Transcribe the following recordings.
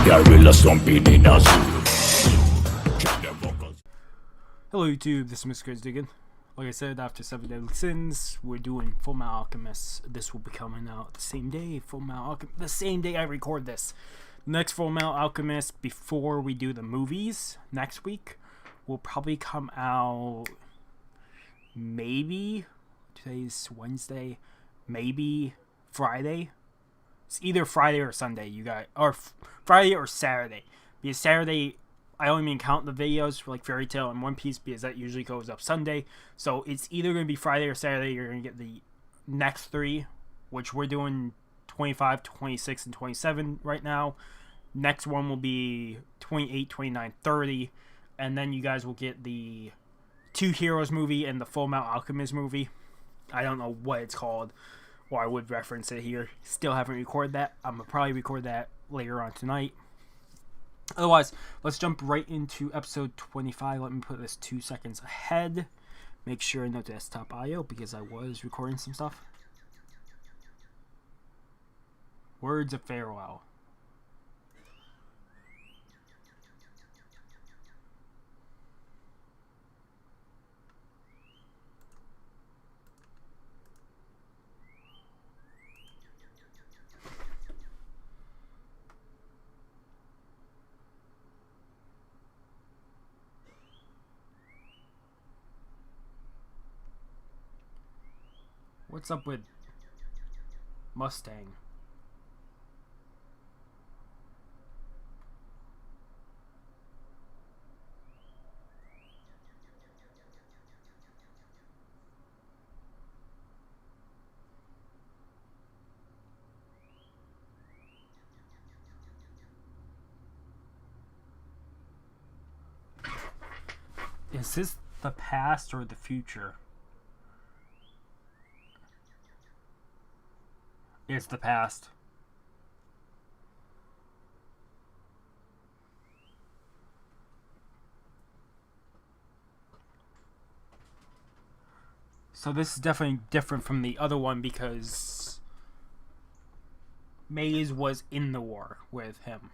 Hello YouTube, this is Mr. Chris Diggin. Like I said, after 7 Deadly Sins, we're doing Fullmetal Alchemist. This will be coming out the same day, the same day I record this. Next Fullmetal Alchemist, before we do the movies, next week, will probably come out, maybe, today's Wednesday, maybe Friday. It's either Friday or Sunday, you guys, or Friday or Saturday. Because Saturday, I only mean count the videos for like Fairy Tail and One Piece because that usually goes up Sunday. So it's either going to be Friday or Saturday. You're going to get the next three, which we're doing 25, 26, and 27 right now. Next one will be 28, 29, 30. And then you guys will get the Two Heroes movie and the Fullmetal Alchemist movie. I don't know what it's called, or I would reference it here. Still haven't recorded that. I'm going to probably record that later on tonight. Otherwise, let's jump right into episode 25. Let me put this 2 seconds ahead. Make sure no desktop audio because I was recording some stuff. Words of farewell. What's up with Mustang? Is this the past or the future? It's the past. So this is definitely different from the other one because Maze was in the war with him.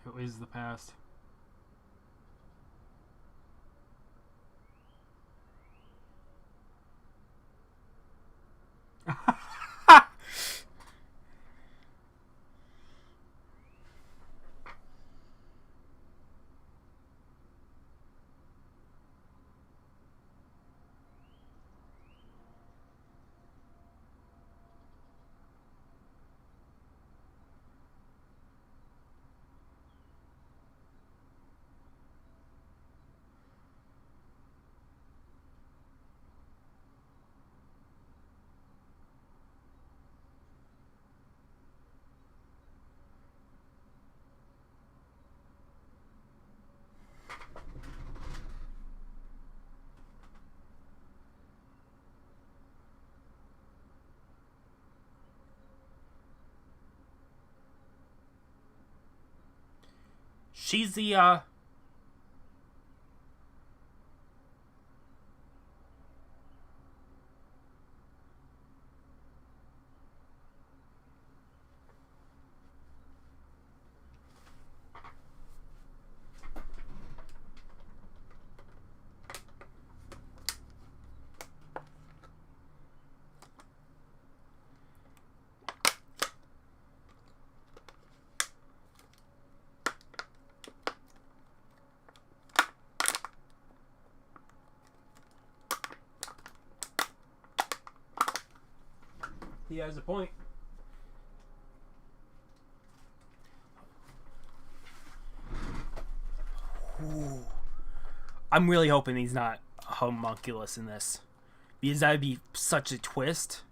Who is the past? She's the He has a point. Ooh. I'm really hoping he's not homunculus in this, because that'd be such a twist.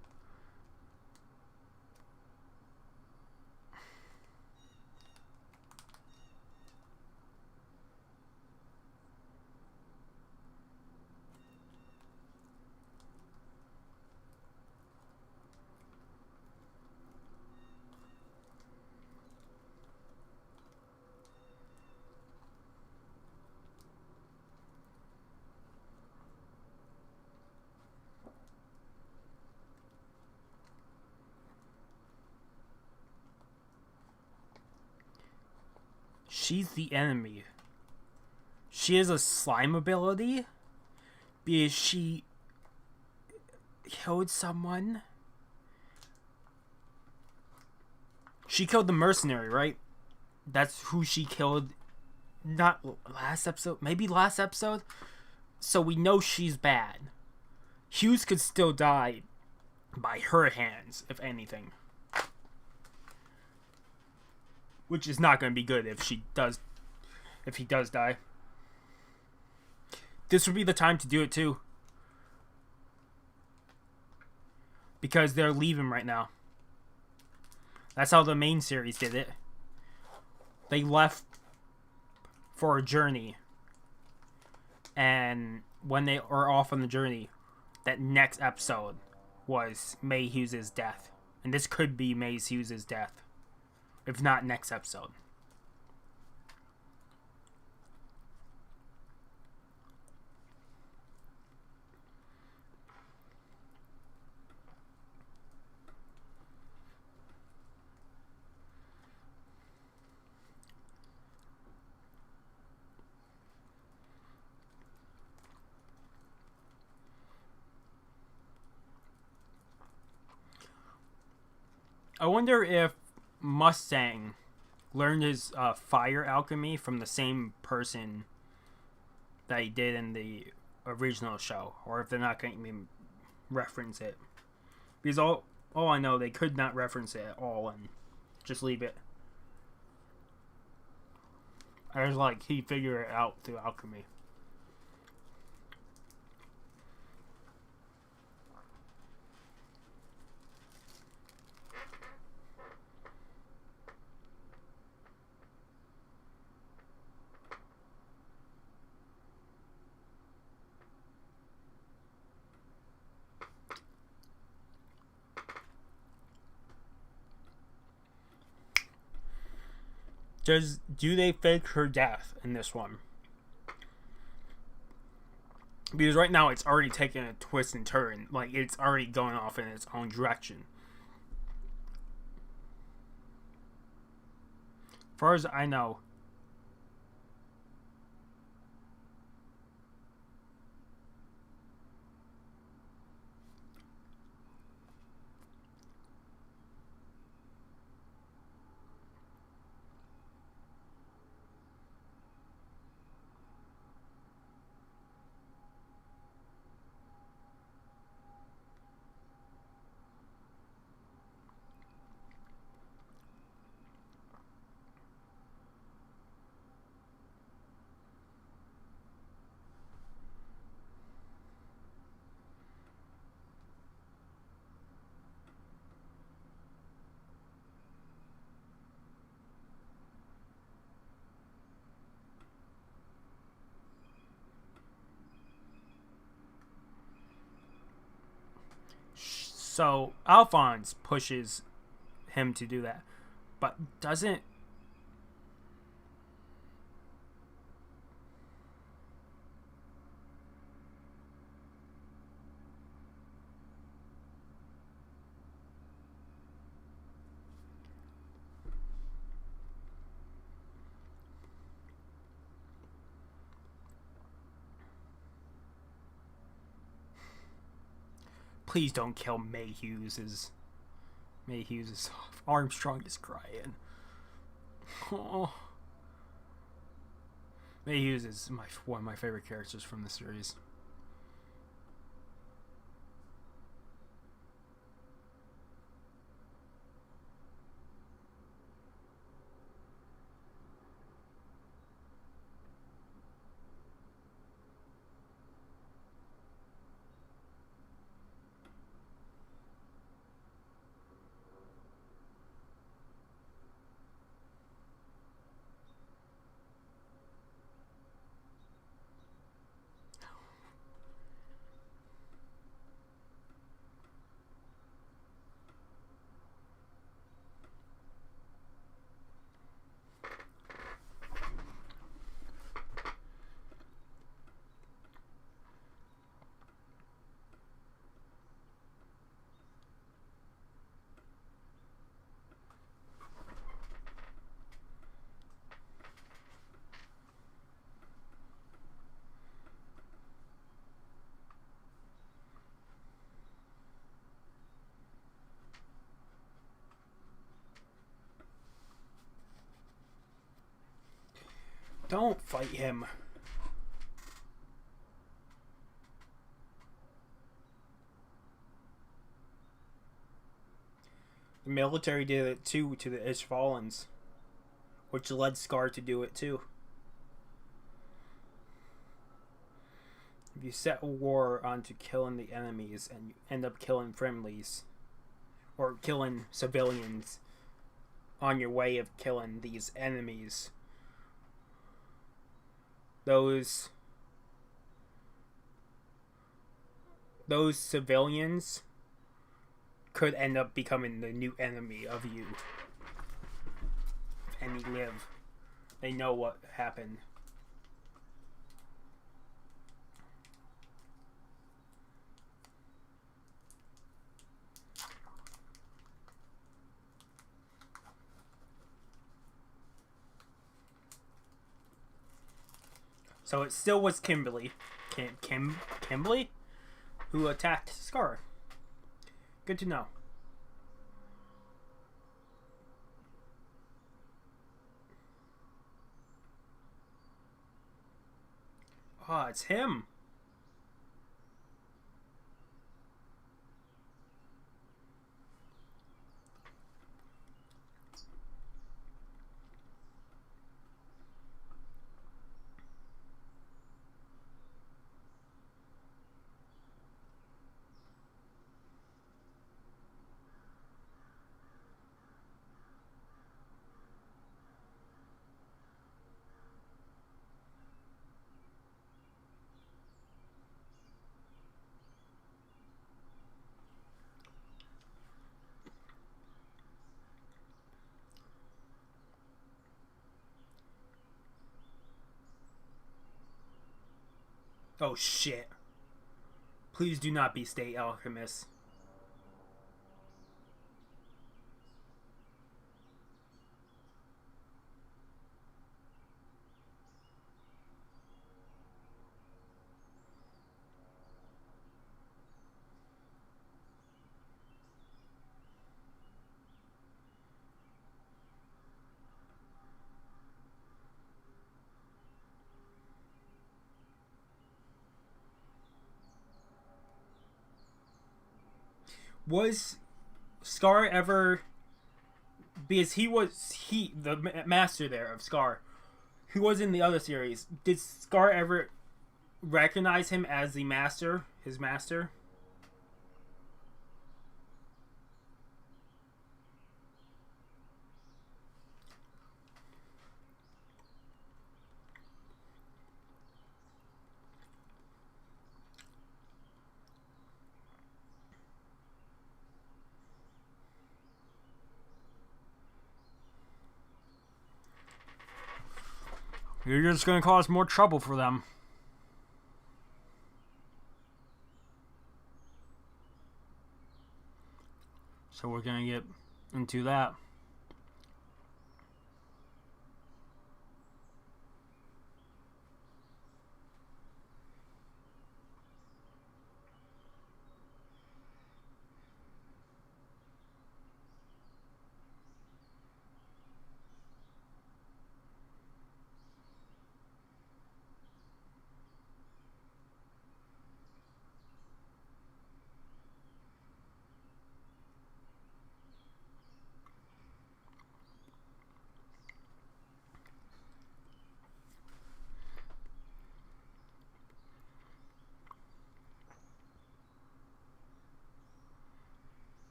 She's the enemy. She has a slime ability because she killed someone. She killed the mercenary, right? That's who she killed. Not last episode, maybe last episode. So we know she's bad. Hughes could still die by her hands, if anything. Which is not going to be good if he does die. This would be the time to do it too. Because they're leaving right now. That's how the main series did it. They left for a journey. And when they were off on the journey, that next episode was May Hughes' death. And this could be May Hughes' death. If not next episode. I wonder if Mustang learned his fire alchemy from the same person that he did in the original show, or if they're not going to reference it. Because all I know, they could not reference it at all and just leave it. I was like, he figured it out through alchemy. Do they fake her death in this one? Because right now it's already taken a twist and turn. Like, it's already going off in its own direction. As far as I know. So Alphonse pushes him to do that, but doesn't. Please don't kill May Hughes. May Hughes' Armstrong is crying. Oh. May Hughes is one of my favorite characters from the series. Don't fight him. The military did it too to the Ishvalans, which led Scar to do it too. If you set a war onto killing the enemies and you end up killing friendlies, or killing civilians on your way of killing these enemies, those civilians could end up becoming the new enemy of you. If any live, they know what happened. So it still was Kimberly. Kimberly? Who attacked Scar. Good to know. Ah, it's him. Oh shit. Please do not be State Alchemist. Was Scar ever... Because he the master there of Scar, who was in the other series, did Scar ever recognize him as the master, his master? You're just going to cause more trouble for them. So we're going to get into that.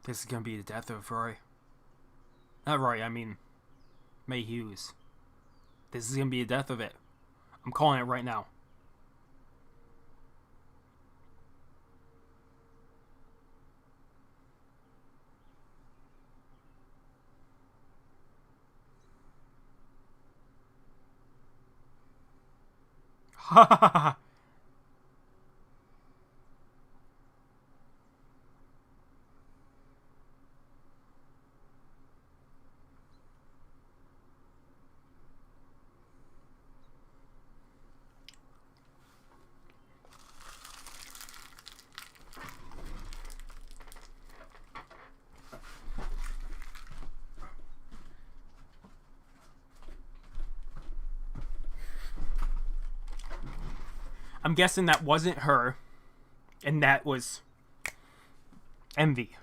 This is going to be the death of Roy. Not Roy, I mean May Hughes. This is going to be the death of it. I'm calling it right now. Ha ha ha ha. I'm guessing that wasn't her, and that was envy.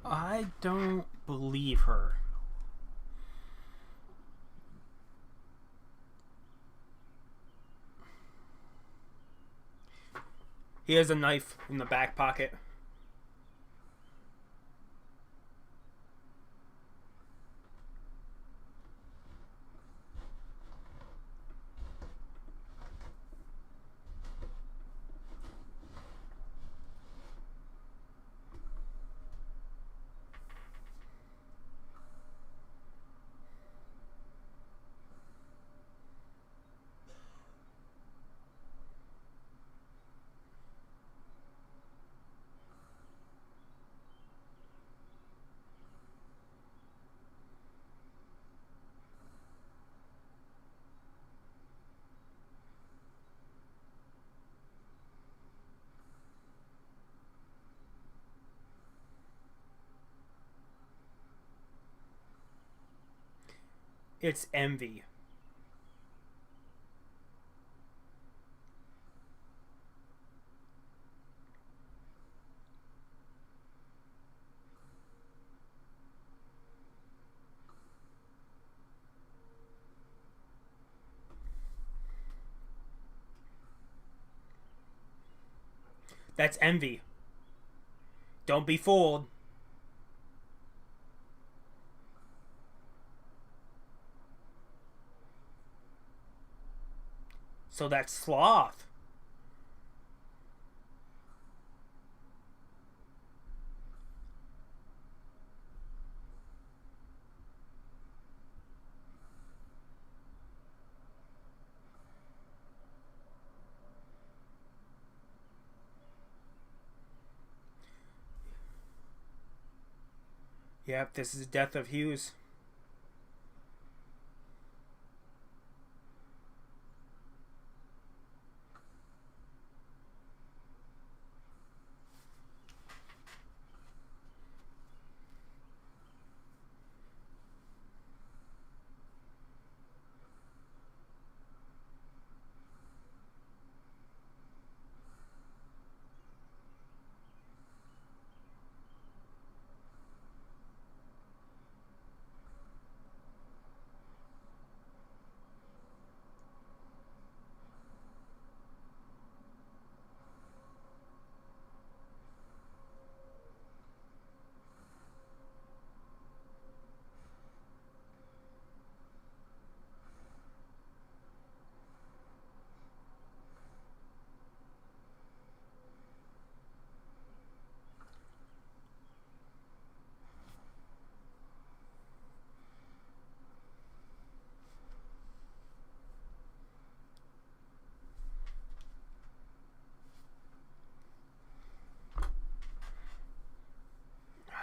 I don't believe her. He has a knife in the back pocket. It's envy. That's envy. Don't be fooled. So that's sloth. Yep, this is the death of Hughes.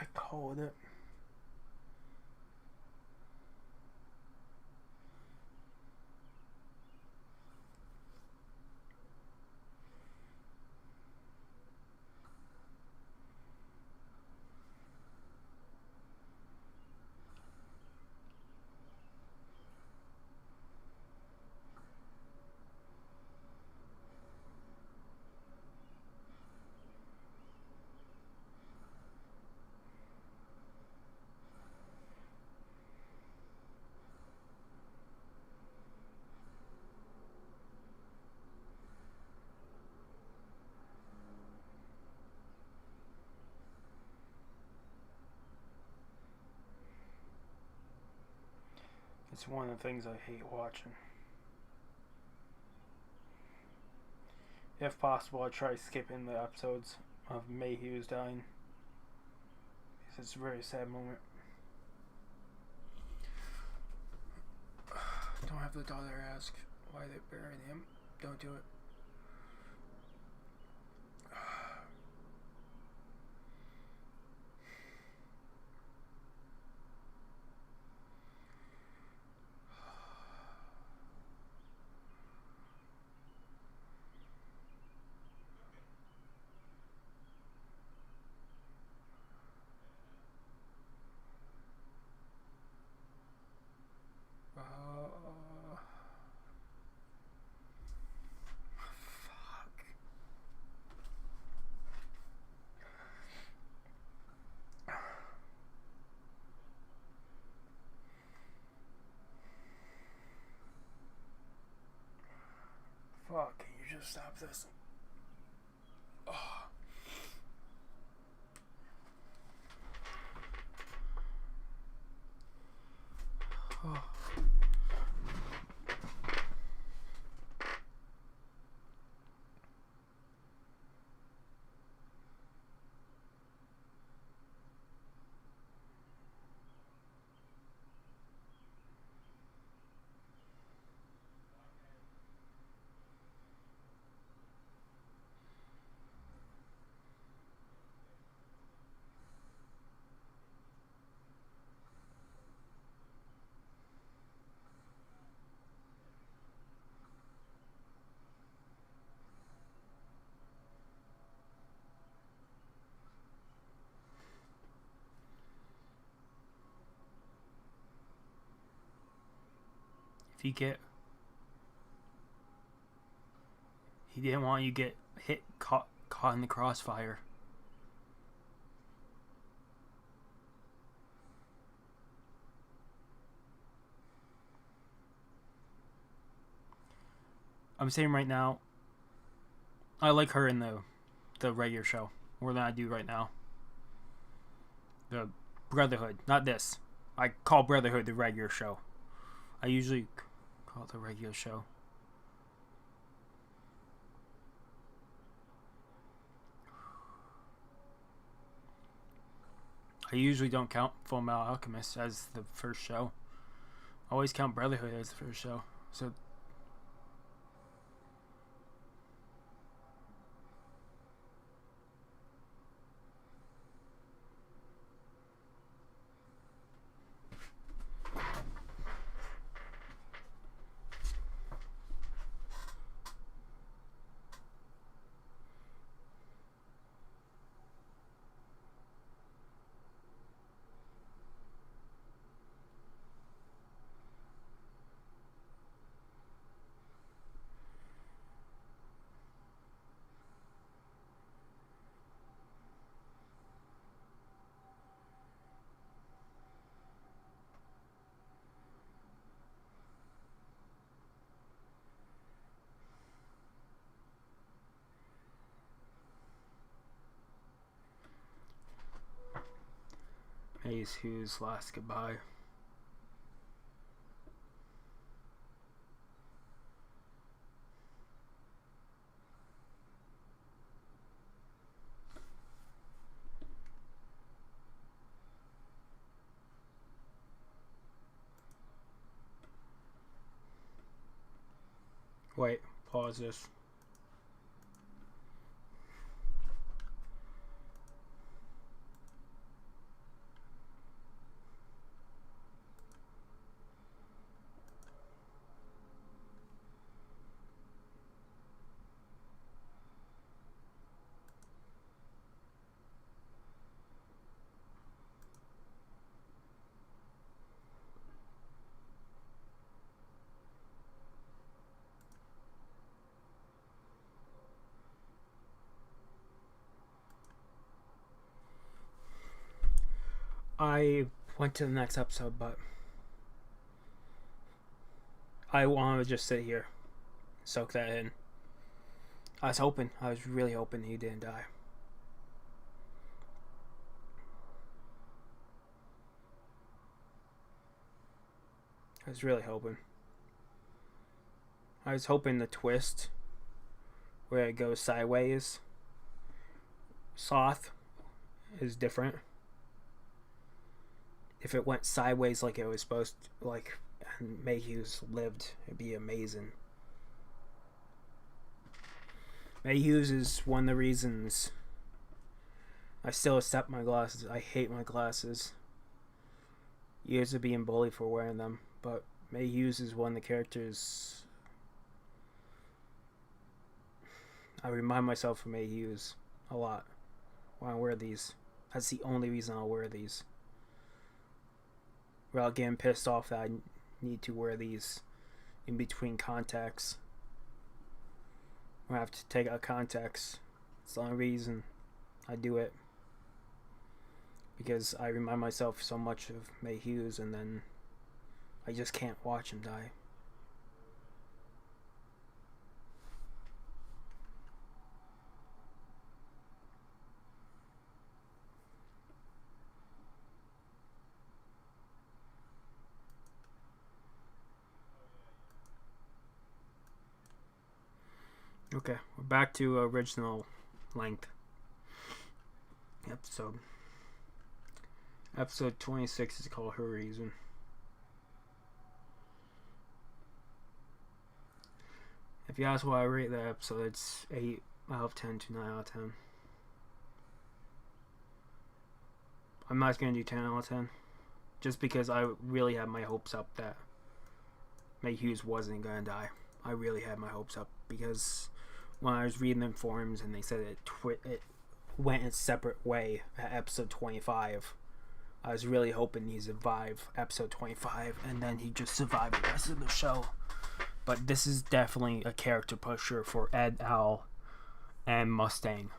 I called it. It's one of the things I hate watching. If possible, I try skipping the episodes of Hughes dying. It's a very sad moment. Don't have the daughter ask why they're burying him. Don't do it. Fuck, can you just stop this? Oh. Oh. If you get, he didn't want you to get hit, caught in the crossfire. I'm saying right now, I like her in the regular show more than I do right now. The Brotherhood, not this. I call Brotherhood the regular show. I usually call it the regular show. I usually don't count Fullmetal Alchemist as the first show. I always count Brotherhood as the first show. So Maze Hughes' last goodbye. Wait, pause this. I went to the next episode, but I wanted to just sit here, soak that in. I was really hoping he didn't die. I was really hoping. I was hoping the twist where it goes sideways, Soth, is different. If it went sideways like it was supposed to, like, and May Hughes lived, it'd be amazing. May Hughes is one of the reasons I still accept my glasses. I hate my glasses. Years of being bullied for wearing them, but May Hughes is one of the characters. I remind myself of May Hughes a lot when I wear these. That's the only reason I'll wear these. Without getting pissed off that I need to wear these in between contacts. I have to take out contacts. It's the only reason I do it. Because I remind myself so much of May Hughes, and then I just can't watch him die. Okay, we're back to original length. Episode 26 is called Her Reason. If you ask why I rate that episode, it's 8 out of 10 to 9 out of 10. I'm not going to do 10 out of 10. Just because I really had my hopes up that May Hughes wasn't going to die. I really had my hopes up because when I was reading them forums and they said it went a separate way at episode 25, I was really hoping he'd survive episode 25 and then he just survived the rest of the show. But this is definitely a character pusher for Ed, Al, and Mustang.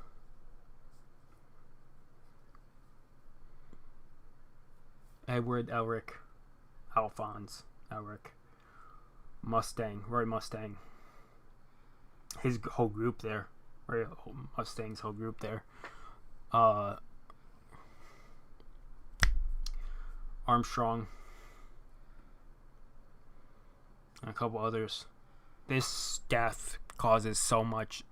Edward, Elric, Alphonse, Elric, Mustang, Roy Mustang. His whole group there. Roy Mustang's whole group there. Armstrong. And a couple others. This death causes so much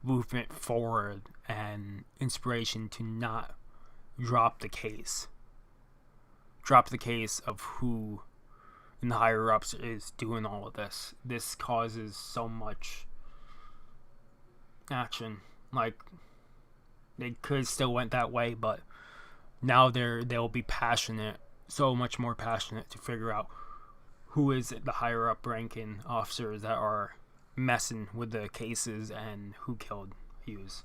movement forward and inspiration to not drop the case. Drop the case of who in the higher ups is doing all of this. This causes so much action. Like, they could still went that way, but now they'll be passionate, so much more passionate to figure out who is the higher up ranking officers that are messing with the cases and who killed Hughes.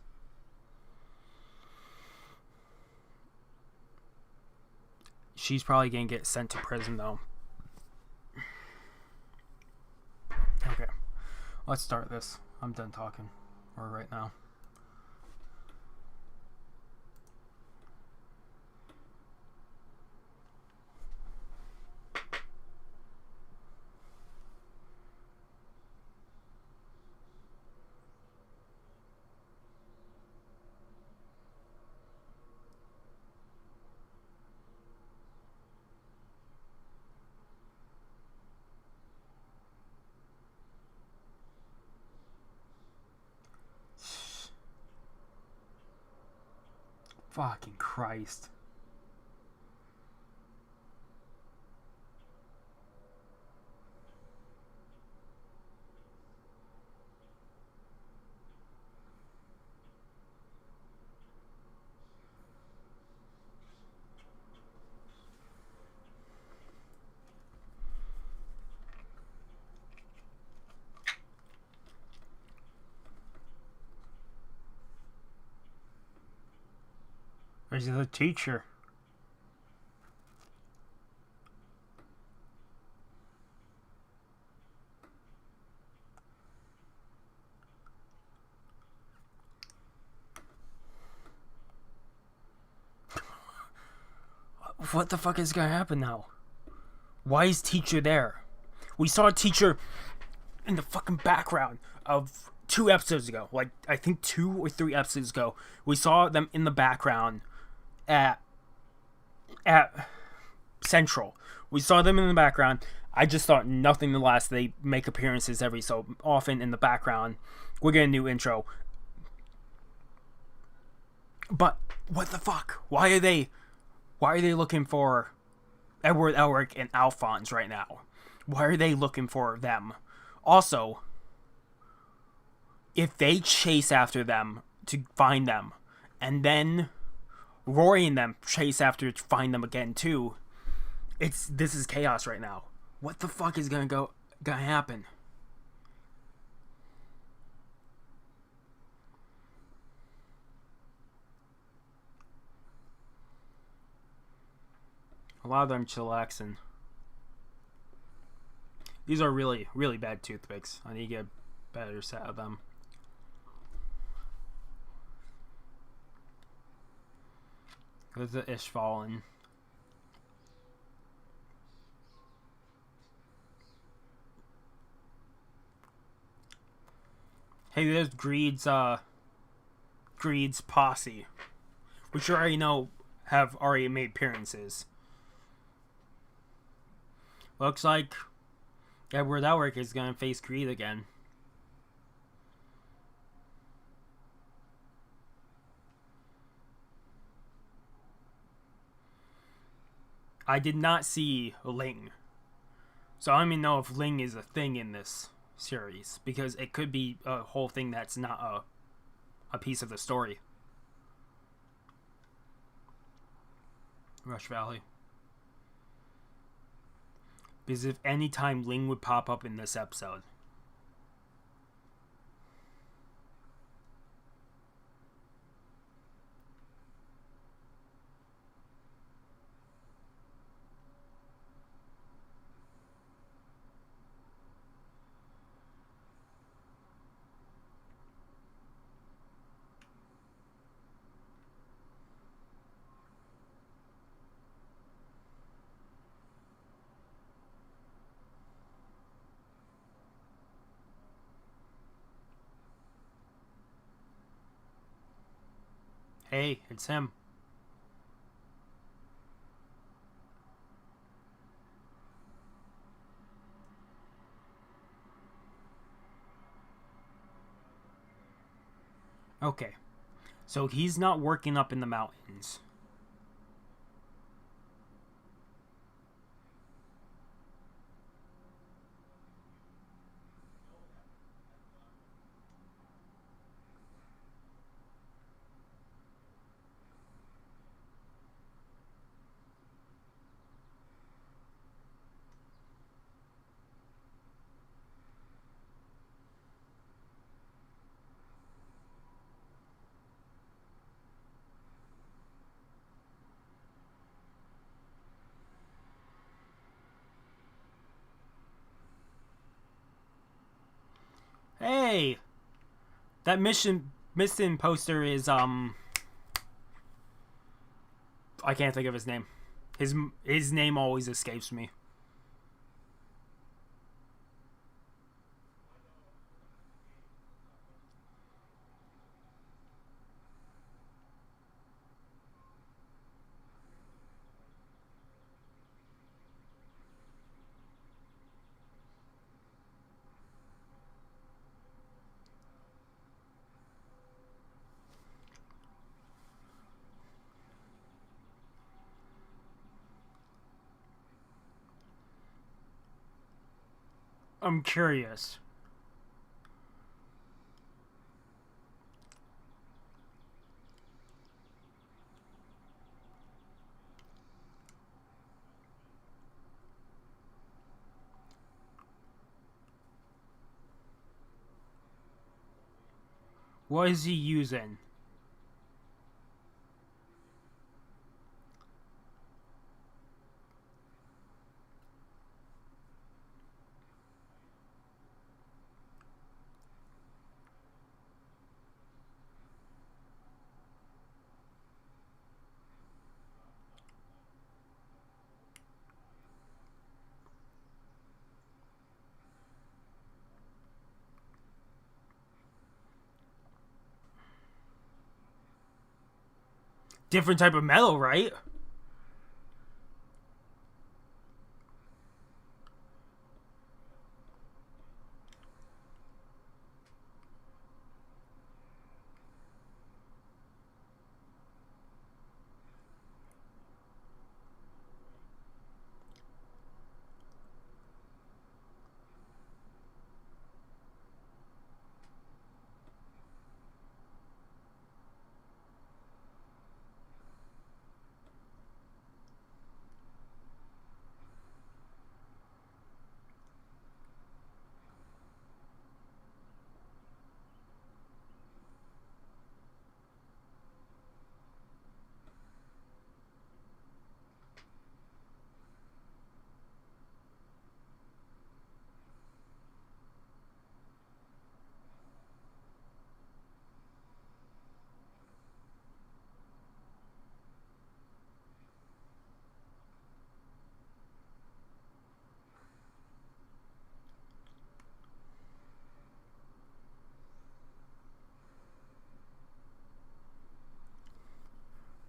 She's probably gonna get sent to prison though. Okay, let's start this. I'm done talking right now. Fucking Christ. There's the teacher. What the fuck is gonna happen now? Why is teacher there? We saw a teacher in the fucking background of 2 episodes ago. Like, I think 2 or 3 episodes ago. We saw them in the background at Central. We saw them in the background. I just thought nothing less. They make appearances every so often in the background. We're getting a new intro. But what the fuck? Why are they looking for Edward Elric and Alphonse right now? Why are they looking for them? Also, if they chase after them to find them, and then Rory and them chase after to find them again too, this is chaos right now. What the fuck is gonna happen? A lot of them chillaxing. These are really, really bad toothpicks. I need to get a better set of them. There's the Ishvallen. Hey, there's Greed's posse, which you already know have already made appearances. Looks like Edward Elric is gonna face Greed again. I did not see Ling, so I don't even know if Ling is a thing in this series, because it could be a whole thing that's not a piece of the story. Rush Valley. Because if any time Ling would pop up in this episode. Hey, it's him. Okay. So he's not working up in the mountains. Hey! That mission poster is I can't think of his name. His name always escapes me. I'm curious. What is he using? Different type of metal, right?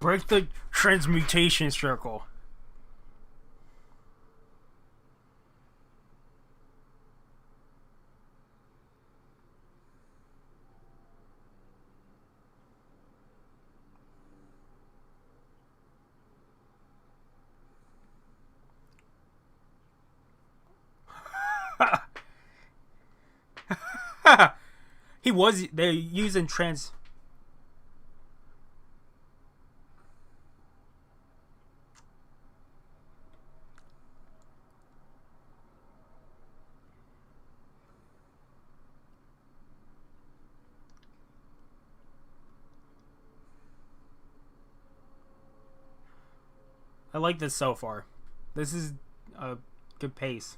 Break the transmutation circle. They're using trans. I like this so far. This is a good pace.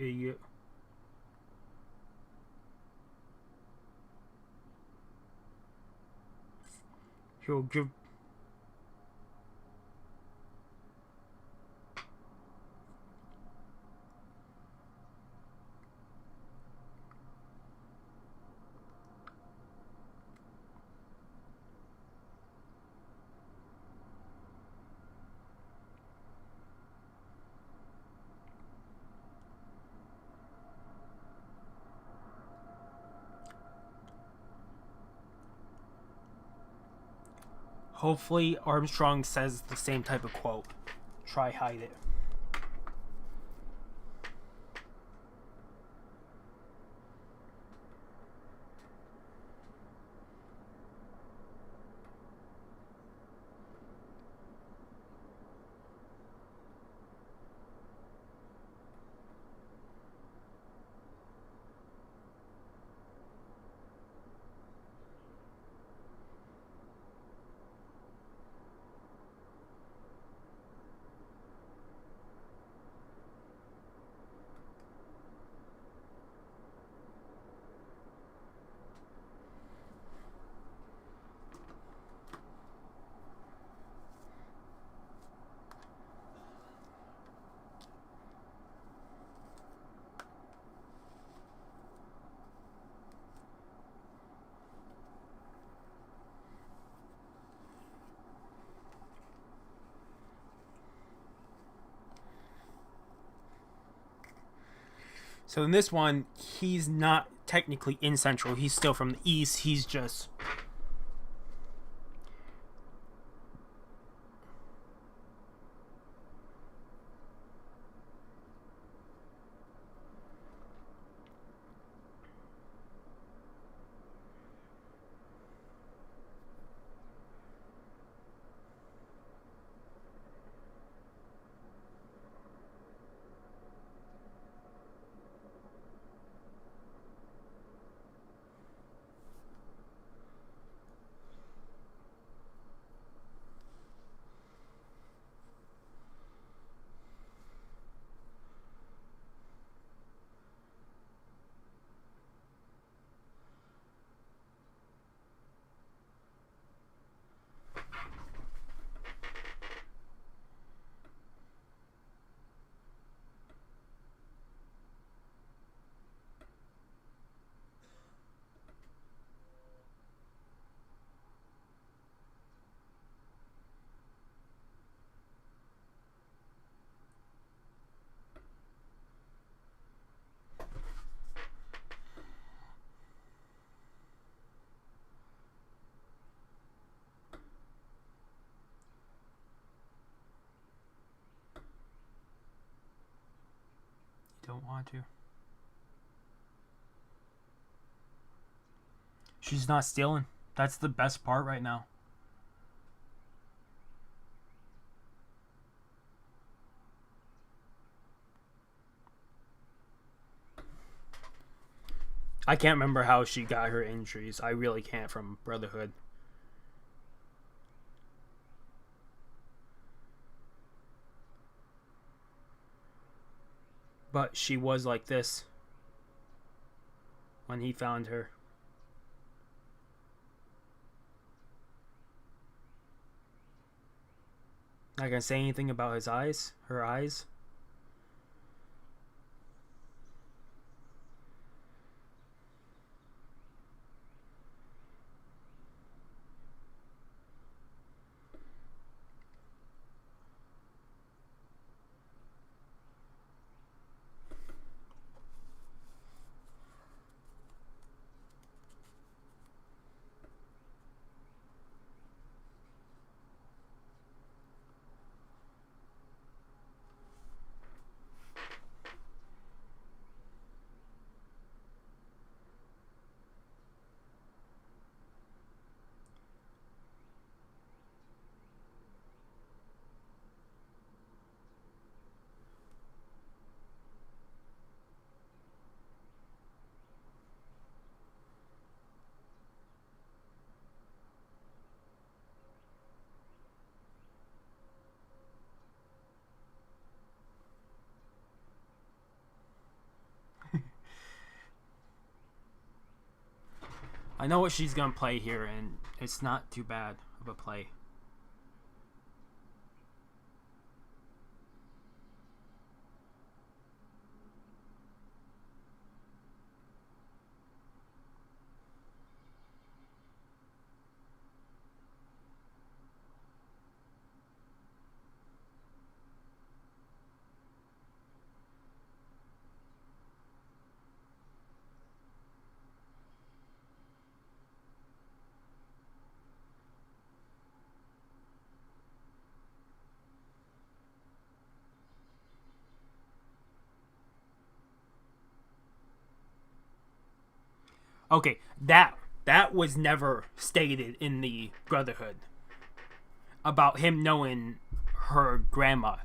Idiot. He'll give. Hopefully, Armstrong says the same type of quote. Try hide it. So in this one, he's not technically in Central. He's still from the East. He's just. Don't want to. She's not stealing. That's the best part right now. I can't remember how she got her injuries. I really can't from Brotherhood. But she was like this when he found her. Not gonna say anything about his eyes, her eyes. I know what she's gonna play here, and it's not too bad of a play. Okay, that was never stated in the Brotherhood about him knowing her grandma.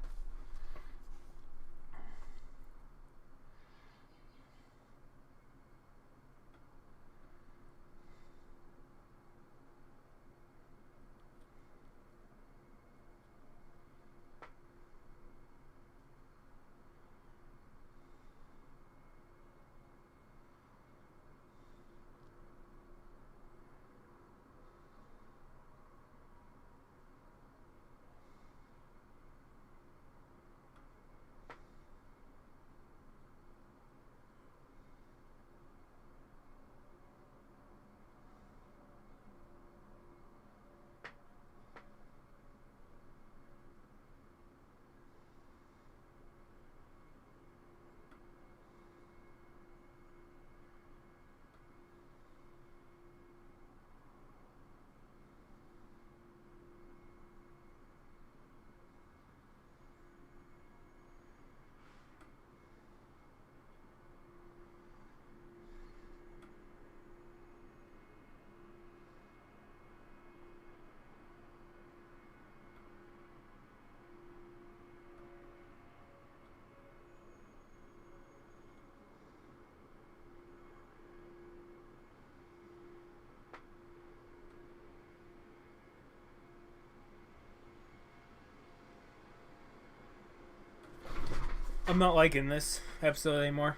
I'm not liking this episode anymore.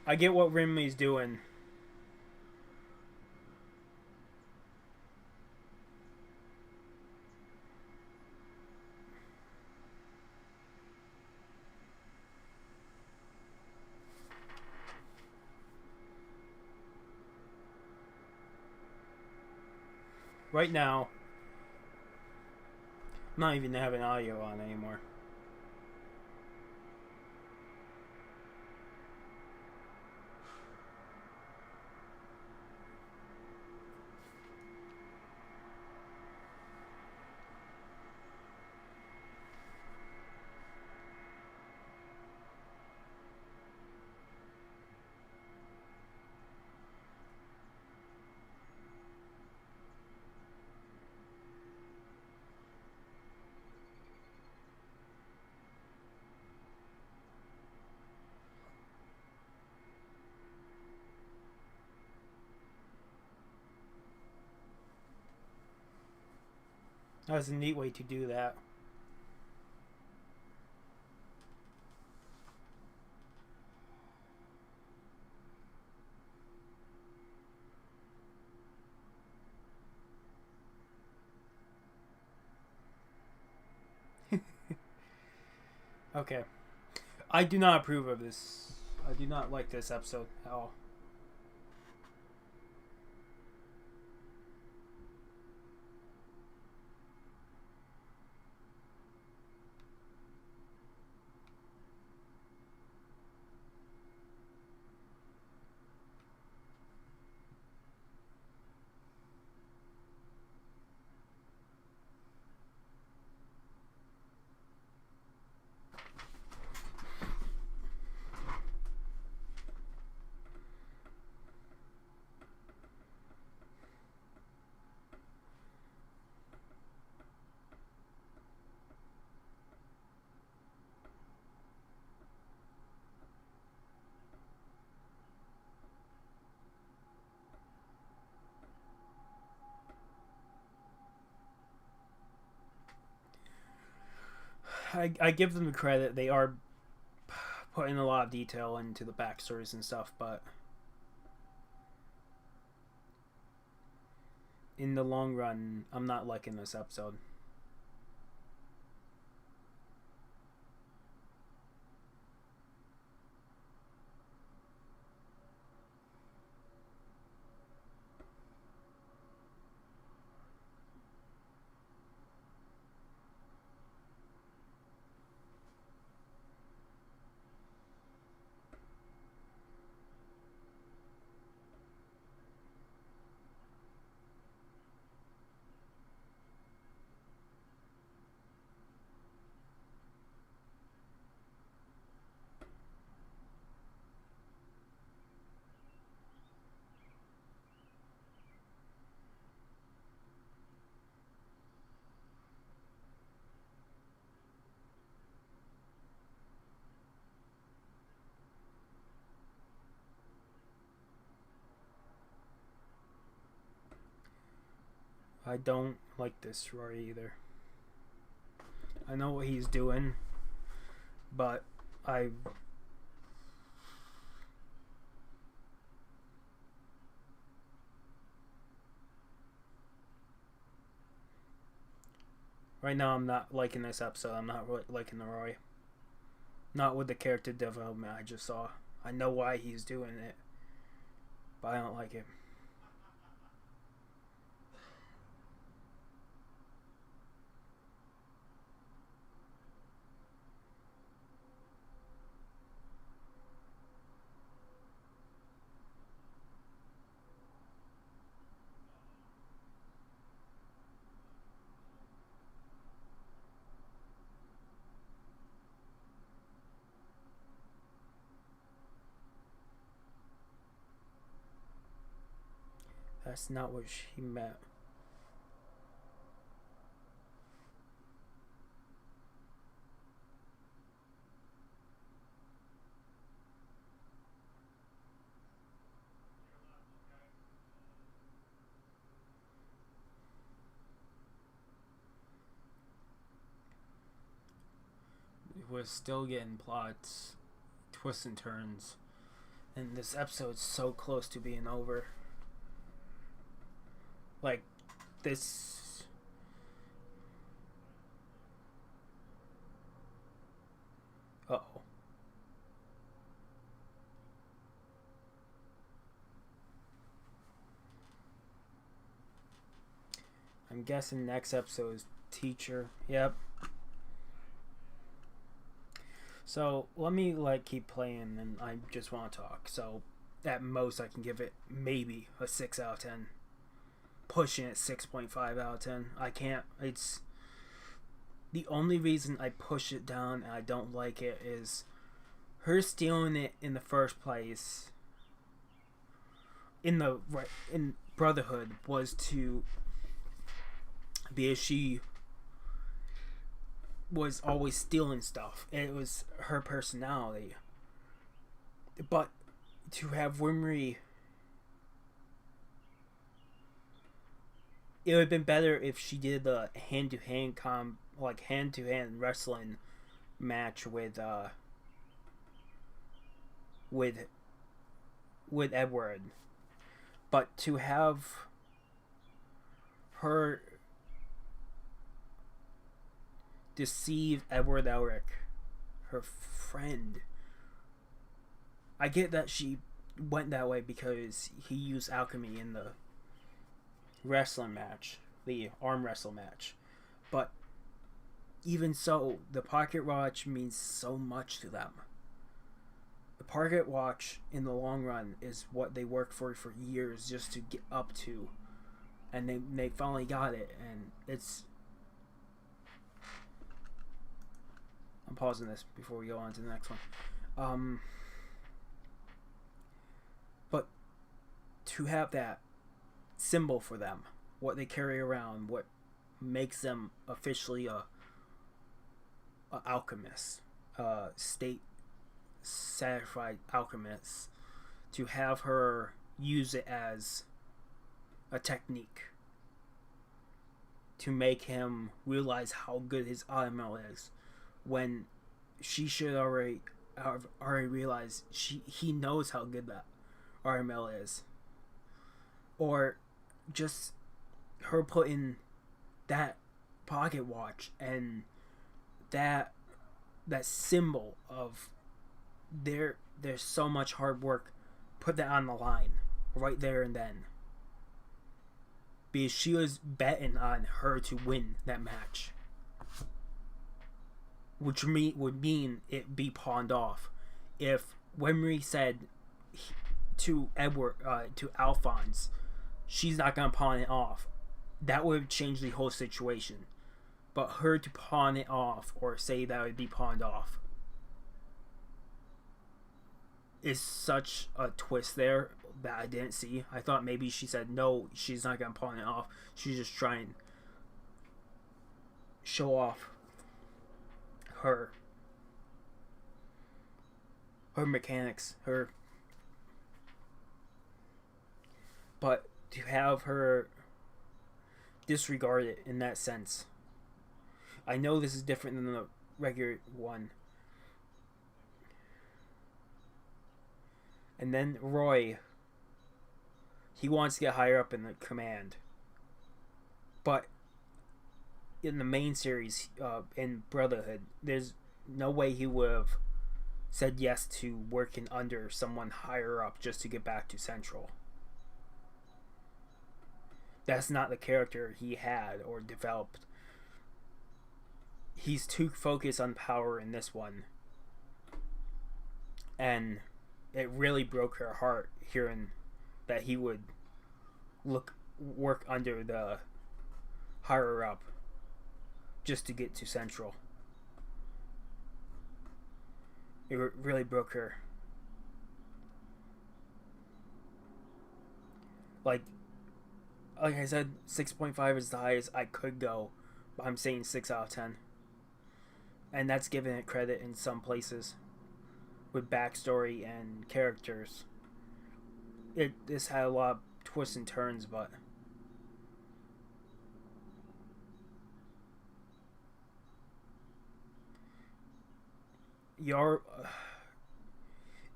I get what Rimley's doing. Right now, I'm not even having audio on anymore. That was a neat way to do that. Okay. I do not approve of this. I do not like this episode at all. I give them the credit. They are putting a lot of detail into the backstories and stuff, but in the long run, I'm not liking this episode. I don't like this Rory either. I know what he's doing, but I right now I'm not liking this episode. I'm not liking the Roy. Not with the character development I just saw. I know why he's doing it, but I don't like it. That's not what she meant. We're still getting plots, twists and turns, and this episode's so close to being over. Like, this. Uh oh. I'm guessing next episode is teacher. Yep. So let me keep playing, and I just want to talk. So at most, I can give it maybe a 6 out of 10. Pushing it 6.5 out of 10. I can't. It's the only reason I push it down and I don't like it is her stealing it in the first place. In Brotherhood was to because she was always stealing stuff. And it was her personality. But to have Wimry it would have been better if she did the hand to hand wrestling match with with Edward, but to have her deceive Edward Elric, her friend. I get that she went that way because he used alchemy in the wrestling match, the arm wrestle match, but even so, the pocket watch means so much to them. The pocket watch, in the long run, is what they worked for years just to get up to, and they finally got it, and it's. I'm pausing this before we go on to the next one. But to have that symbol for them, what they carry around, what makes them officially a alchemist, state certified alchemist, to have her use it as a technique to make him realize how good his automail is, when she should already realize he knows how good that RML is. Or just her putting that pocket watch and that symbol of there's so much hard work, put that on the line right there and then, because she was betting on her to win that match, which would mean it be pawned off. If Wimry said to Edward, to Alphonse, she's not gonna pawn it off, that would have changed the whole situation. But her to pawn it off, or say that it would be pawned off, is such a twist there that I didn't see. I thought maybe she said no, she's not gonna pawn it off, she's just trying to show off her mechanics, but to have her disregard it in that sense. I know this is different than the regular one. And then Roy, he wants to get higher up in the command, but in the main series, in Brotherhood, there's no way he would have said yes to working under someone higher up just to get back to Central. That's not the character he had or developed. He's too focused on power in this one, and it really broke her heart hearing that he would work under the higher up just to get to Central. It really broke her. Like I said, 6.5 is the highest I could go, but I'm saying 6 out of 10. And that's giving it credit in some places with backstory and characters. This had a lot of twists and turns, but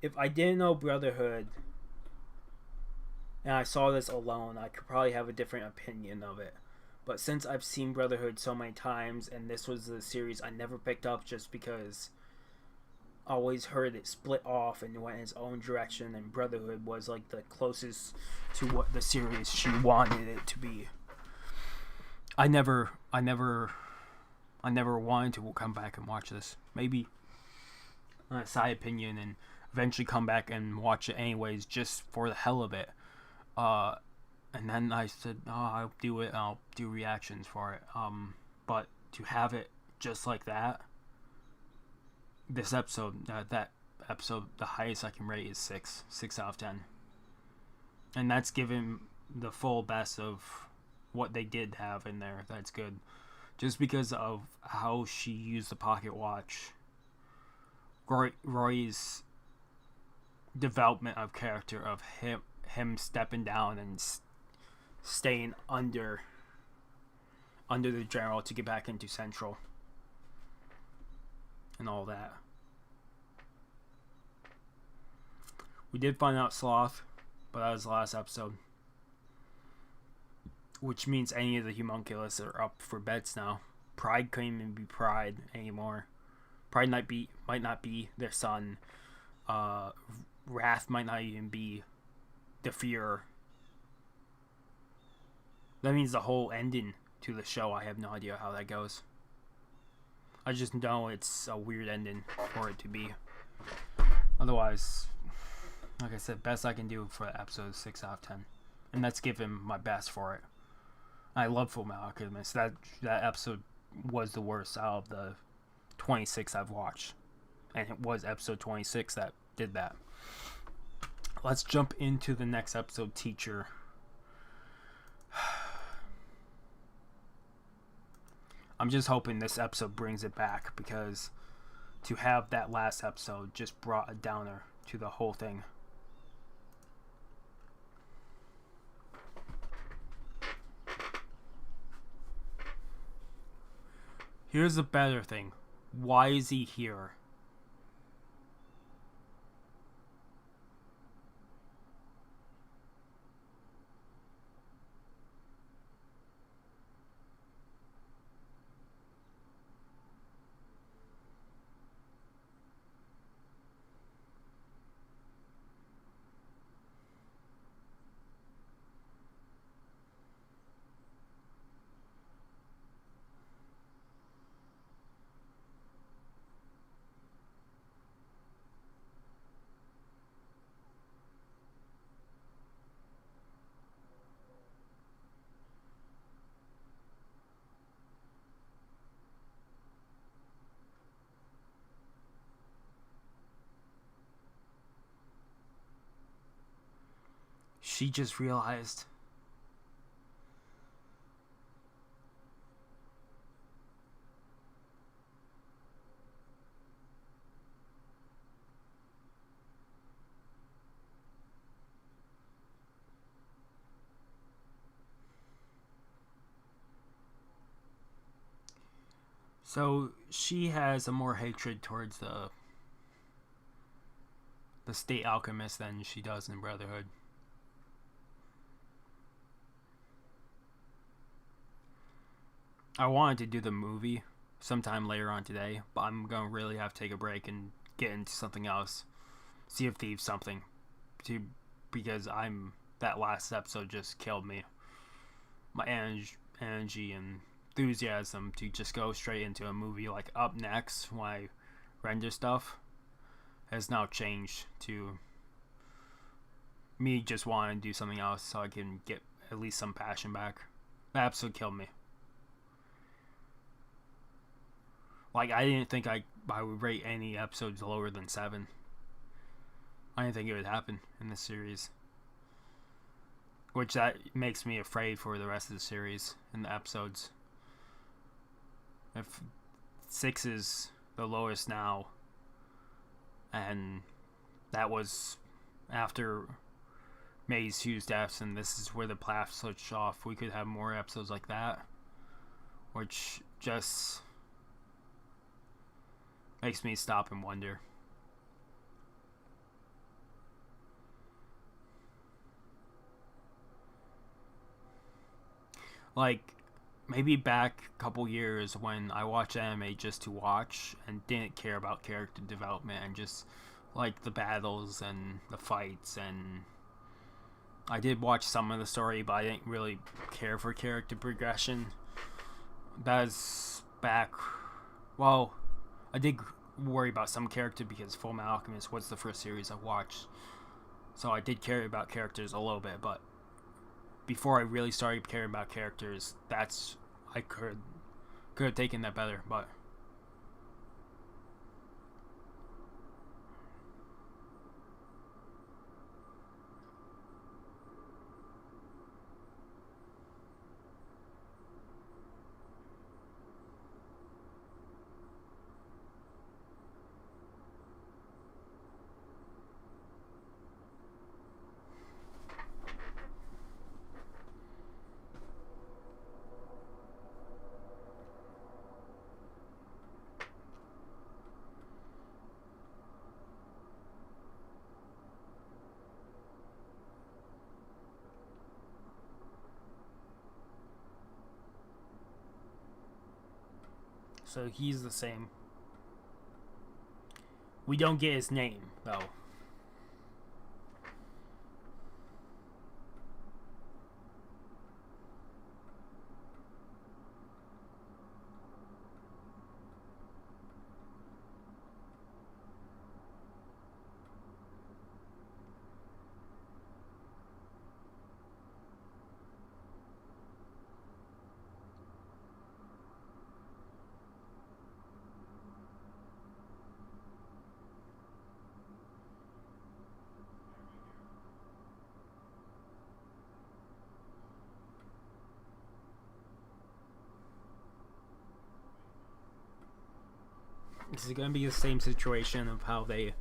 if I didn't know Brotherhood and I saw this alone, I could probably have a different opinion of it. But since I've seen Brotherhood so many times, and this was the series I never picked up just because I always heard it split off and went in its own direction, and Brotherhood was like the closest to what the series she wanted it to be. I never wanted to come back and watch this. Maybe on a side opinion, and eventually come back and watch it anyways, just for the hell of it. And then I said, I'll do it, I'll do reactions for it. But to have it just like that, this episode, that episode, the highest I can rate is 6 out of 10. And that's given the full best of what they did have in there. That's good. Just because of how she used the pocket watch. Roy's development of character, of him stepping down and staying under under the general to get back into Central and all that. We did find out Sloth, but that was the last episode. Which means any of the homunculus are up for bets now. Pride couldn't even be Pride anymore. Pride might not be their son. Wrath might not even be the Führer. That means the whole ending to the show, I have no idea how that goes. I just know it's a weird ending for it to be. Otherwise, like I said, best I can do for episode 6 out of 10. And that's giving my best for it. I love Fullmetal Alchemist. That episode was the worst out of the 26 I've watched. And it was episode 26 that did that. Let's jump into the next episode, Teacher. I'm just hoping this episode brings it back, because to have that last episode just brought a downer to the whole thing. Here's the better thing. Why is he here? She just realized. So she has a more hatred towards the state alchemist than she does in Brotherhood. I wanted to do the movie sometime later on today, but I'm going to really have to take a break and get into something else. Sea of Thieves something. Because that last episode just killed me. My energy and enthusiasm to just go straight into a movie like Up Next when I render stuff has now changed to me just wanting to do something else so I can get at least some passion back. That episode killed me. Like, I didn't think I would rate any episodes lower than 7. I didn't think it would happen in this series. Which that makes me afraid for the rest of the series and the episodes. If 6 is the lowest now, and that was after Hughes' deaths, and this is where the path switched off, we could have more episodes like that, which just makes me stop and wonder. Like, maybe back a couple years when I watched anime just to watch and didn't care about character development and just like the battles and the fights, and I did watch some of the story, but I didn't really care for character progression. That's back. Well, I did worry about some character because Fullmetal Alchemist was the first series I watched, so I did care about characters a little bit. But before I really started caring about characters, I could have taken that better, but so he's the same. We don't get his name, though. This is going to be the same situation of how they...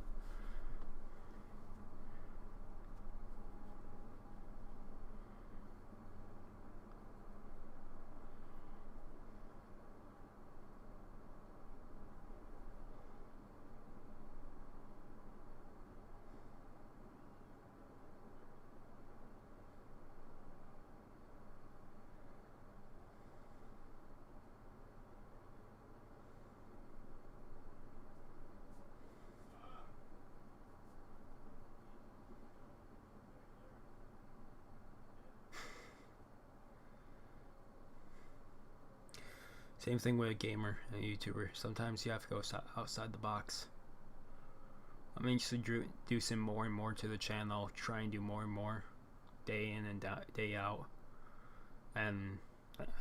Same thing with a gamer and a YouTuber. Sometimes you have to go outside the box. I'm introducing more and more to the channel, try and do more and more, day in and day out. And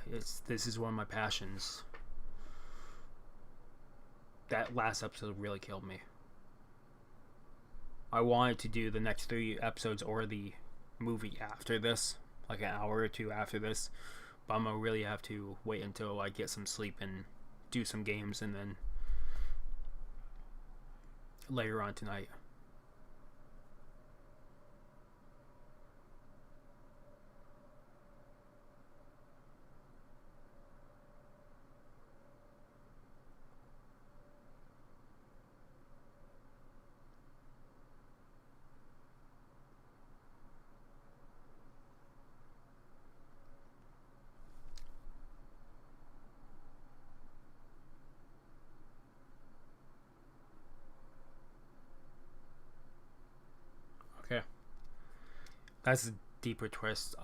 this is one of my passions. That last episode really killed me. I wanted to do the next 3 episodes or the movie after this, like an hour or 2 after this. But I'm gonna really have to wait until I get some sleep and do some games, and then later on tonight. Okay. That's a deeper twist.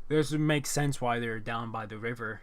This would make sense why they're down by the river.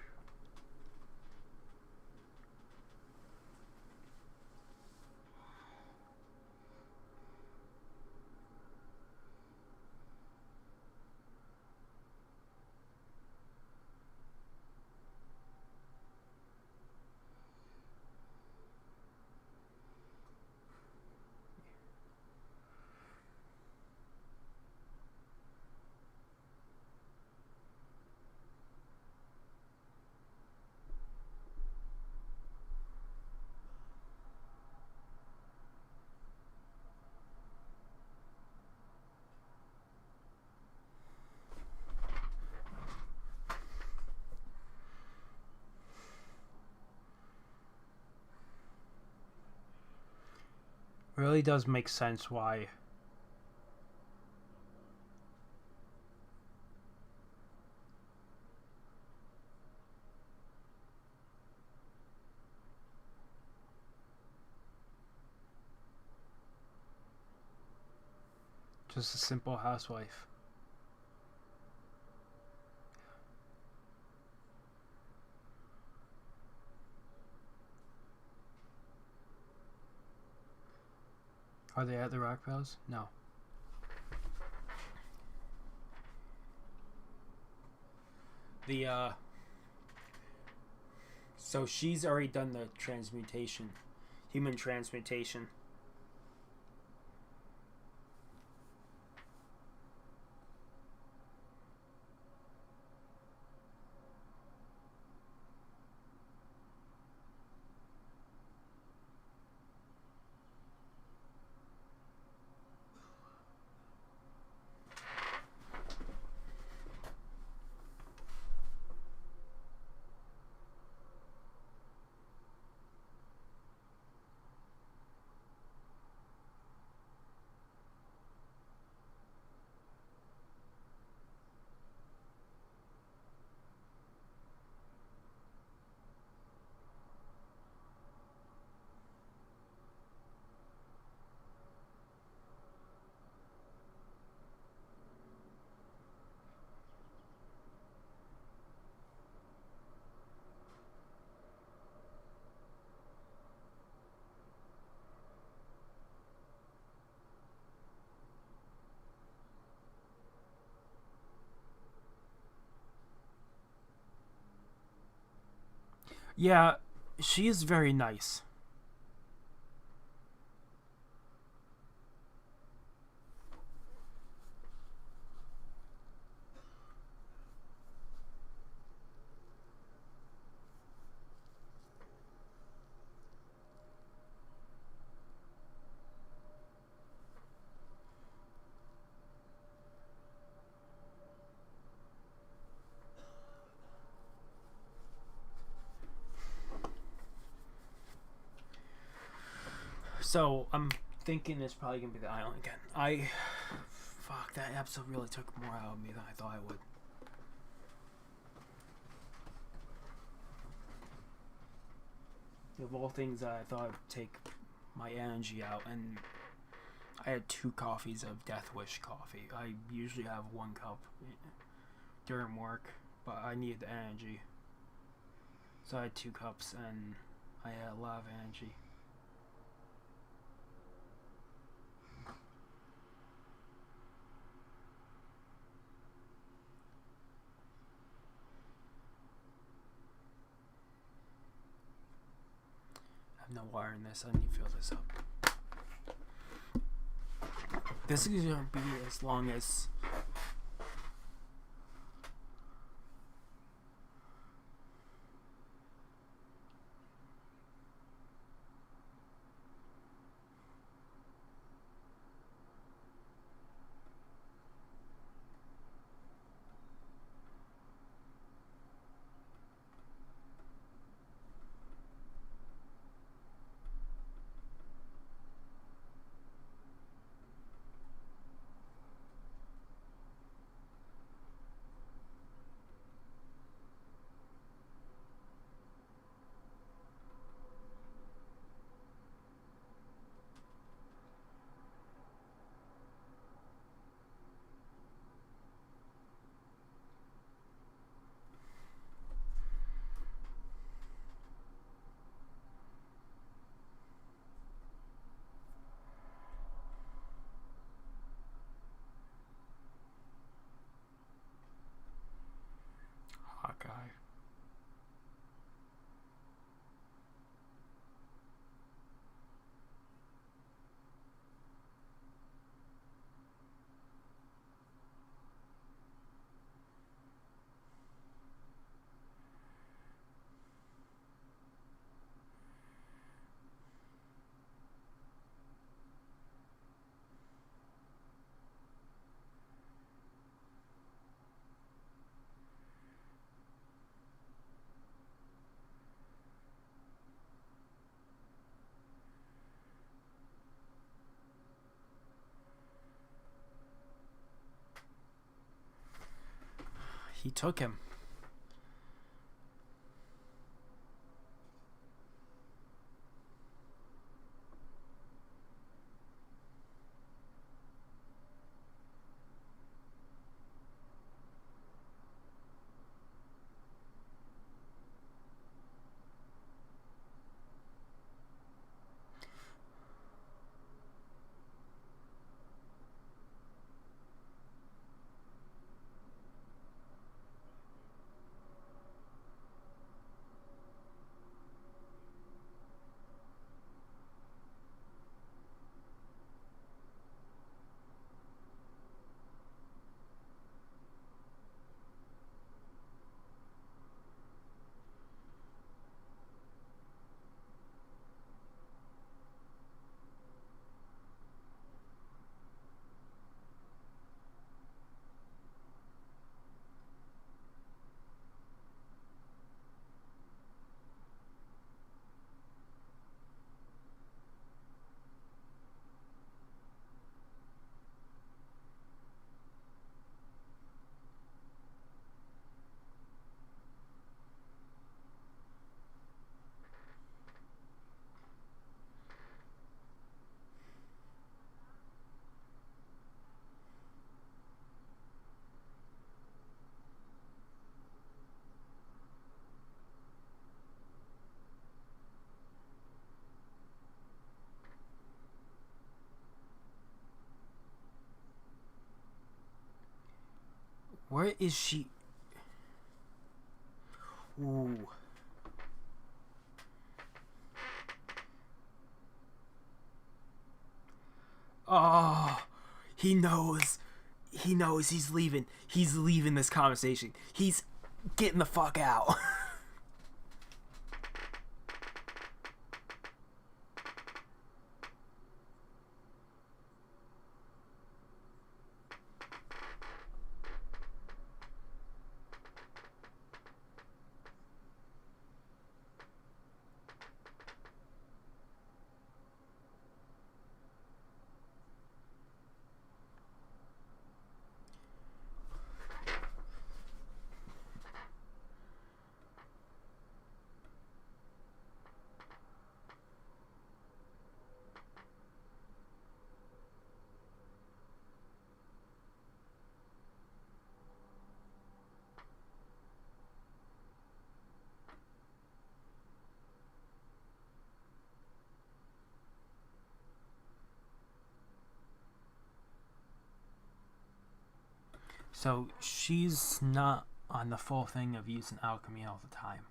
Really does make sense why. Just a simple housewife. Are they at the Rock Palace? No. So she's already done the transmutation. Human transmutation. Yeah, she is very nice. So I'm thinking it's probably gonna be the island again. Fuck, that episode really took more out of me than I thought it would. Of all things, I thought would take my energy out, and I had 2 coffees of Death Wish coffee. I usually have 1 cup during work, but I needed the energy, so I had 2 cups, and I had a lot of energy. I have no water in this. I need to fill this up. This is gonna be as long as. Hawkeye. He took him. Where is she? Ooh. Oh, he knows. He knows he's leaving. He's leaving this conversation. He's getting the fuck out. So she's not on the full thing of using alchemy all the time.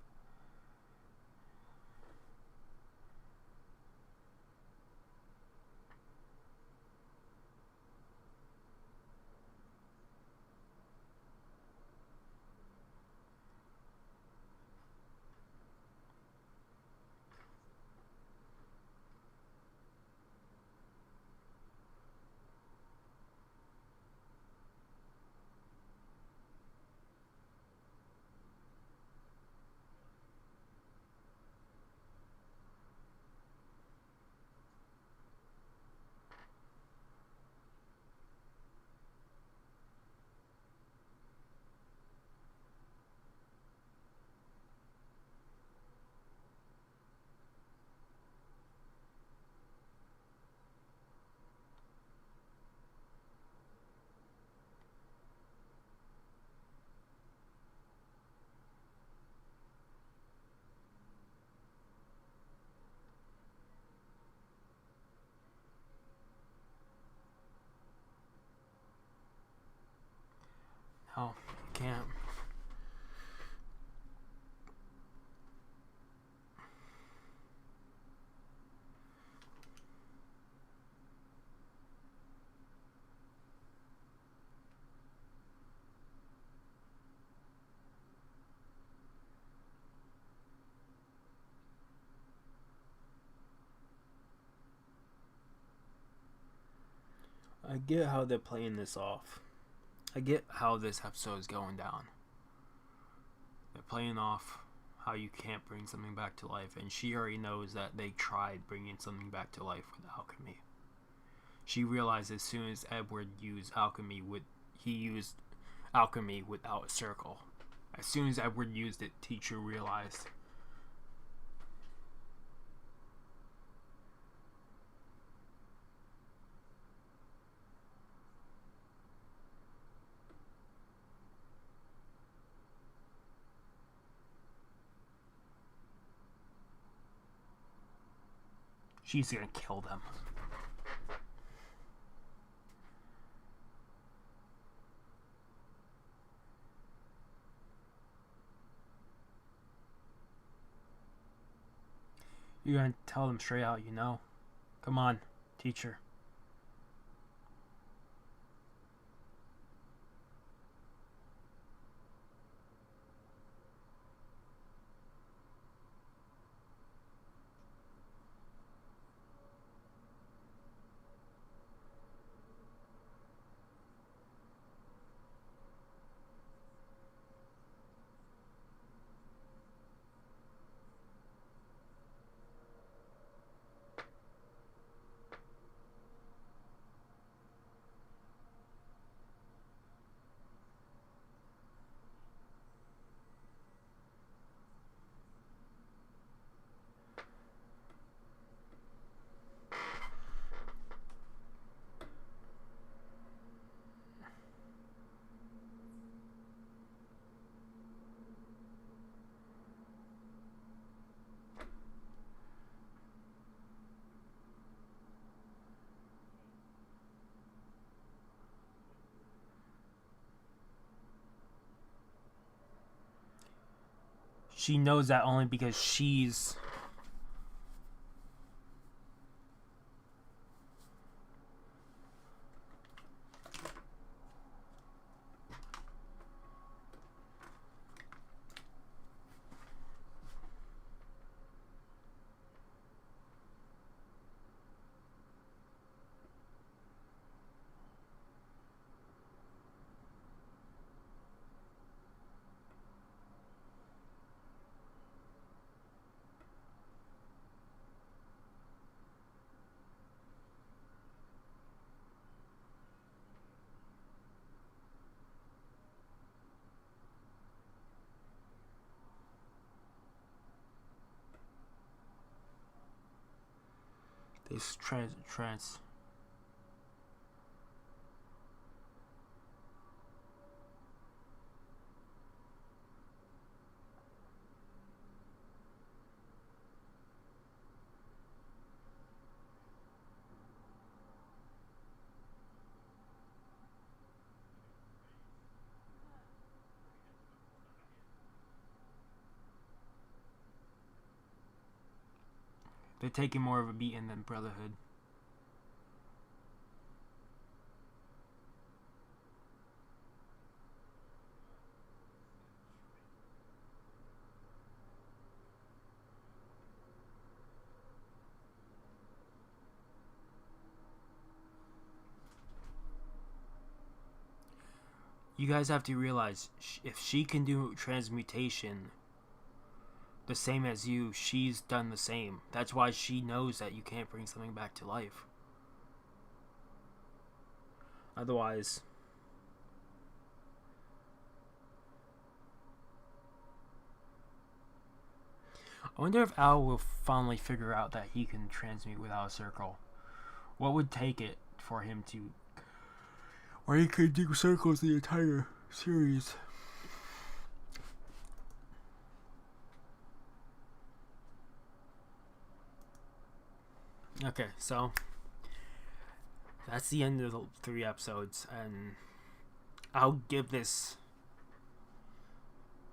No, can't. I get how they're playing this off. I get how this episode is going down. They're playing off how you can't bring something back to life, and she already knows that they tried bringing something back to life with alchemy. She realized as soon as Edward used alchemy, he used alchemy without a circle. As soon as Edward used it, teacher realized. She's gonna kill them. You're gonna tell them straight out, you know? Come on, teacher. She knows that only because she's This trans. They're taking more of a beating than Brotherhood. You guys have to realize, if she can do transmutation the same as you, she's done the same. That's why she knows that you can't bring something back to life. Otherwise, I wonder if Al will finally figure out that he can transmute without a circle. What would take it for him to... Or he could do circles the entire series. Okay, so that's the end of the 3 episodes, and I'll give this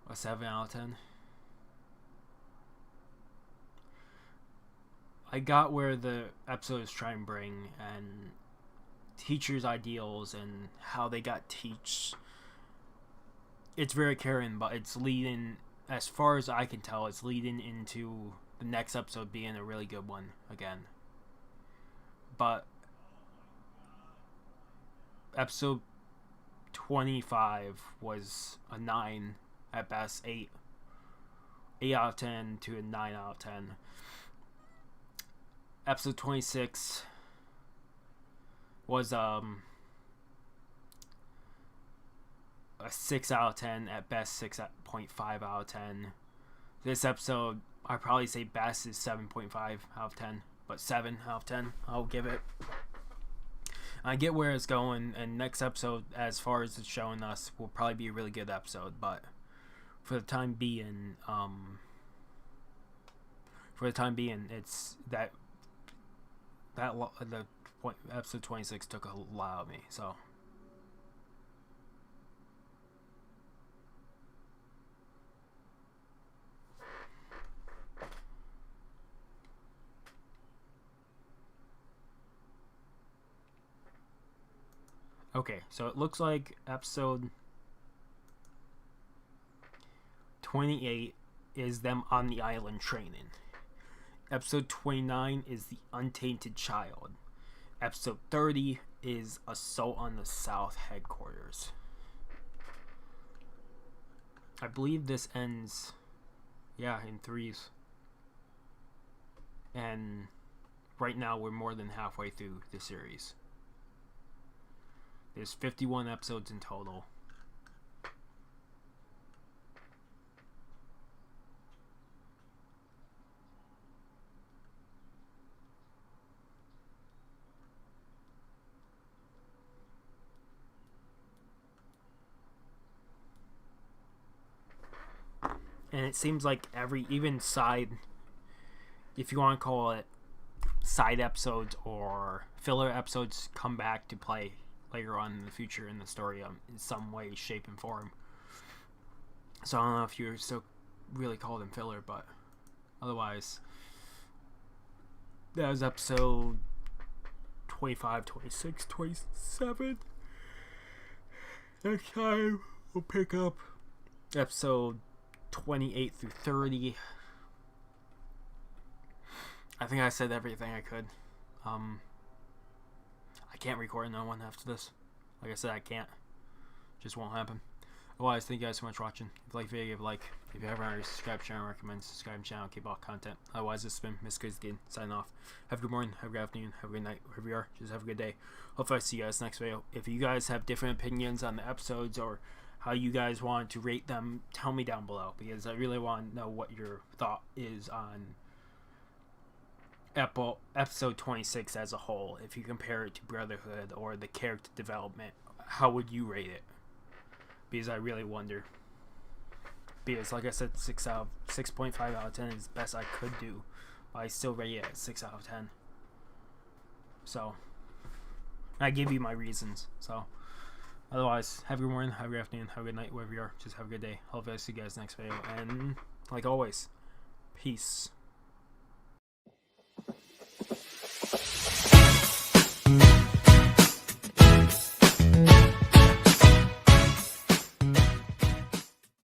a 7 out of 10. I got where the episode is trying to bring, and teachers' ideals and how they got teach. It's very caring, but it's leading, as far as I can tell, it's leading into the next episode being a really good one again. But episode 25 was a 9 at best, 8 out of 10 to a 9 out of 10. Episode 26 was a 6 out of 10 at best, 6.5 out of 10. This episode, I'd probably say best is 7.5 out of 10, but 7 out of 10 I'll give it. I get where it's going, and next episode, as far as it's showing us, will probably be a really good episode, but for the time being, it's the episode 26 took a lot out of me, so. Okay, so it looks like episode 28 is them on the island training. Episode 29 is the Untainted Child. Episode 30 is Assault on the South Headquarters. I believe this ends, in 3s. And right now we're more than halfway through the series. There's 51 episodes in total. And it seems like even side, if you want to call it side episodes or filler episodes, come back to play later on in the future in the story in some way, shape, and form. So I don't know if you still really call them filler, but otherwise, that was episode 25, 26, 27. Next time, we'll pick up episode 28 through 30. I think I said everything I could. I can't record another one after this. Like I said, I can't. Just won't happen. Otherwise, thank you guys so much for watching. If you like the video, give a like. If you haven't already subscribed, share, and recommend, subscribe to the channel, keep all content. Otherwise, this has been Mr. Crazy signing off. Have a good morning, have a good afternoon, have a good night, wherever you are. Just have a good day. Hopefully I see you guys next video. If you guys have different opinions on the episodes or how you guys want to rate them, tell me down below, because I really want to know what your thought is on episode 26 as a whole, if you compare it to Brotherhood or the character development, how would you rate it? Because I really wonder. Because like I said, 6.5 out of 10 is the best I could do. I still rate it at 6 out of 10. So I give you my reasons. So otherwise, have a good morning, have a good afternoon, have a good night, wherever you are. Just have a good day. I'll see you guys next video. And like always, peace.